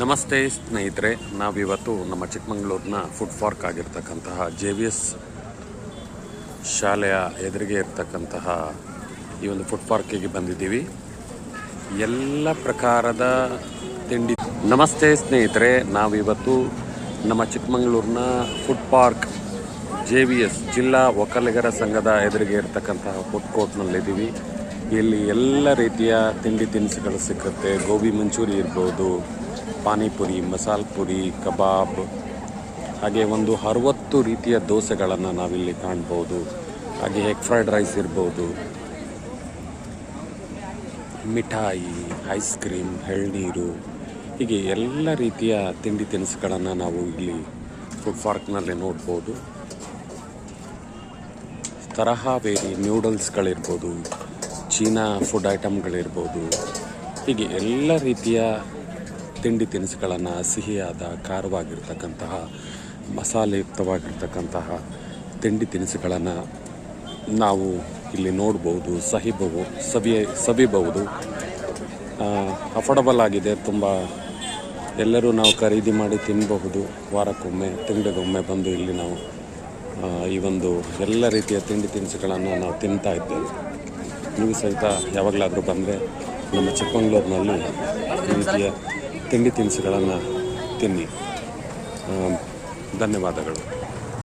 ನಮಸ್ತೆ ಸ್ನೇಹಿತರೆ, ನಾವಿವತ್ತು ನಮ್ಮ ಚಿಕ್ಕಮಗಳೂರಿನ ಫುಡ್ ಪಾರ್ಕ್ ಆಗಿರ್ತಕ್ಕಂತಹ JVS ಶಾಲೆಯ ಎದುರಿಗೆ ಇರ್ತಕ್ಕಂತಹ ಈ ಒಂದು ಫುಡ್ ಪಾರ್ಕಿಗೆ ಬಂದಿದ್ದೀವಿ. ಎಲ್ಲ ಪ್ರಕಾರದ ತಿಂಡಿ. ನಮಸ್ತೆ ಸ್ನೇಹಿತರೆ, ನಾವಿವತ್ತು ನಮ್ಮ ಚಿಕ್ಕಮಗಳೂರಿನ ಫುಡ್ ಪಾರ್ಕ್ JVS ಜಿಲ್ಲಾ ಒಕ್ಕಲಿಗರ ಸಂಘದ ಎದುರಿಗೆ ಇರ್ತಕ್ಕಂತಹ ಫುಡ್ ಕೋರ್ಟ್ನಲ್ಲಿದ್ದೀವಿ. ಇಲ್ಲಿ ಎಲ್ಲ ರೀತಿಯ ತಿಂಡಿ ತಿನಿಸುಗಳು ಸಿಕ್ಕುತ್ತೆ. ಗೋಬಿ ಮಂಚೂರಿ ಇರ್ಬೋದು, ಪಾನಿಪುರಿ, ಮಸಾಲ ಪುರಿ, ಕಬಾಬ್, ಹಾಗೆ ಒಂದು 60 ರೀತಿಯ ದೋಸೆಗಳನ್ನು ನಾವಿಲ್ಲಿ ಕಾಣ್ಬೋದು. ಹಾಗೆ ಎಗ್ ಫ್ರೈಡ್ ರೈಸ್ ಇರ್ಬೋದು, ಮಿಠಾಯಿ, ಐಸ್ ಕ್ರೀಮ್, ಎಳ್ನೀರು, ಹೀಗೆ ಎಲ್ಲ ರೀತಿಯ ತಿಂಡಿ ತಿನಿಸುಗಳನ್ನು ನಾವು ಇಲ್ಲಿ ಫುಡ್ ಪಾರ್ಕ್ನಲ್ಲಿ ನೋಡ್ಬೋದು. ತರಹವೇರಿ ನ್ಯೂಡಲ್ಸ್ಗಳಿರ್ಬೋದು, ಚೀನಾ ಫುಡ್ ಐಟಮ್ಗಳಿರ್ಬೋದು, ಹೀಗೆ ಎಲ್ಲ ರೀತಿಯ ತಿಂಡಿ ತಿನಿಸುಗಳನ್ನು, ಸಿಹಿಯಾದ ಖಾರವಾಗಿರ್ತಕ್ಕಂತಹ ಮಸಾಲೆಯುಕ್ತವಾಗಿರ್ತಕ್ಕಂತಹ ತಿಂಡಿ ತಿನಿಸುಗಳನ್ನು ನಾವು ಇಲ್ಲಿ ನೋಡ್ಬೋದು, ಸವಿಬಹುದು. ಅಫೋರ್ಡಬಲ್ ಆಗಿದೆ. ತುಂಬ ಎಲ್ಲರೂ ನಾವು ಖರೀದಿ ಮಾಡಿ ತಿನ್ನಬಹುದು. ವಾರಕ್ಕೊಮ್ಮೆ, ತಿಂಗಳಿಗೊಮ್ಮೆ ಬಂದು ಇಲ್ಲಿ ನಾವು ಈ ಒಂದು ಎಲ್ಲ ರೀತಿಯ ತಿಂಡಿ ತಿನಿಸುಗಳನ್ನು ನಾವು ತಿಂತಾ ಇದ್ದೇವೆ. ನೀವು ಸಹಿತ ಯಾವಾಗಲಾದರೂ ಬಂದರೆ ನಮ್ಮ ಚಿಕ್ಕಮಗಳೂರಿನಲ್ಲಿ ಈ ರೀತಿಯ ತಿಂಡಿ ತಿನಿಸುಗಳನ್ನು ತಿನ್ನಿ. ಧನ್ಯವಾದಗಳು.